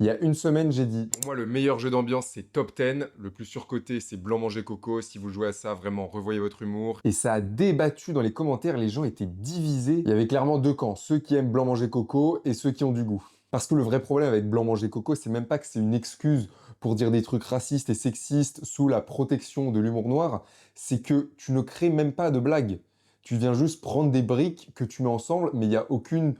Il y a une semaine, j'ai dit Pour moi, le meilleur jeu d'ambiance, c'est Top 10. Le plus surcoté, c'est Blanc Manger Coco. Si vous jouez à ça, vraiment, revoyez votre humour. et ça a débattu dans les commentaires, les gens étaient divisés. Il y avait clairement deux camps, ceux qui aiment blanc manger coco et ceux qui ont du goût. Parce que le vrai problème avec blanc manger coco, c'est même pas que c'est une excuse pour dire des trucs racistes et sexistes sous la protection de l'humour noir, c'est que tu ne crées même pas de blagues. Tu viens juste prendre des briques que tu mets ensemble, mais il n'y a aucune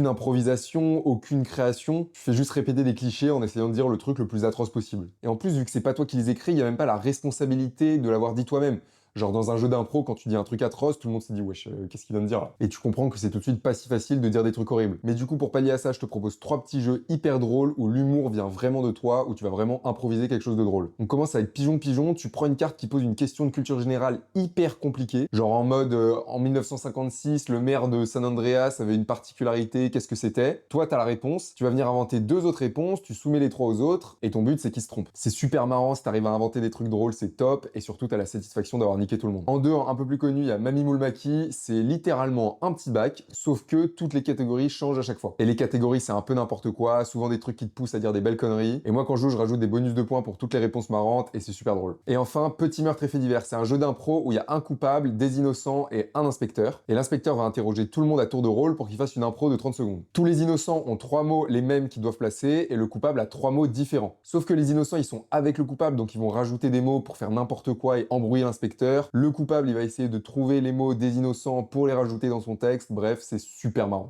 improvisation, aucune création. Tu fais juste répéter des clichés en essayant de dire le truc le plus atroce possible. Et en plus, vu que c'est pas toi qui les écris, il y a même pas la responsabilité de l'avoir dit toi-même. Genre dans un jeu d'impro, quand tu dis un truc atroce, tout le monde se dit wesh, qu'est-ce qu'il vient de dire là? Et tu comprends que c'est tout de suite pas si facile de dire des trucs horribles. Mais du coup, pour pallier à ça, je te propose trois petits jeux hyper drôles où l'humour vient vraiment de toi, où tu vas vraiment improviser quelque chose de drôle. On commence avec Pigeon Pigeon, tu prends une carte qui pose une question de culture générale hyper compliquée, genre en mode en 1956, le maire de San Andreas avait une particularité, qu'est-ce que c'était? Toi, t'as la réponse, tu vas venir inventer deux autres réponses, tu soumets les trois aux autres, et ton but c'est qu'ils se trompent. C'est super marrant, si t'arrives à inventer des trucs drôles, c'est top, et surtout t'as la satisfaction d'avoir niqué tout le monde. En deux, un peu plus connu, il y a Mamie Moule Maki, c'est littéralement un petit bac, sauf que toutes les catégories changent à chaque fois. Et les catégories, c'est un peu n'importe quoi, souvent des trucs qui te poussent à dire des belles conneries, et moi quand je joue, je rajoute des bonus de points pour toutes les réponses marrantes, et c'est super drôle. Et enfin, Petit meurtre et fait divers, c'est un jeu d'impro où il y a un coupable, des innocents et un inspecteur, et l'inspecteur va interroger tout le monde à tour de rôle pour qu'il fasse une impro de 30 secondes. Tous les innocents ont trois mots les mêmes qu'ils doivent placer, et le coupable a trois mots différents. Sauf que les innocents, ils sont avec le coupable, donc ils vont rajouter des mots pour faire n'importe quoi et embrouiller l'inspecteur. Le coupable, il va essayer de trouver les mots des innocents pour les rajouter dans son texte. Bref, c'est super marrant.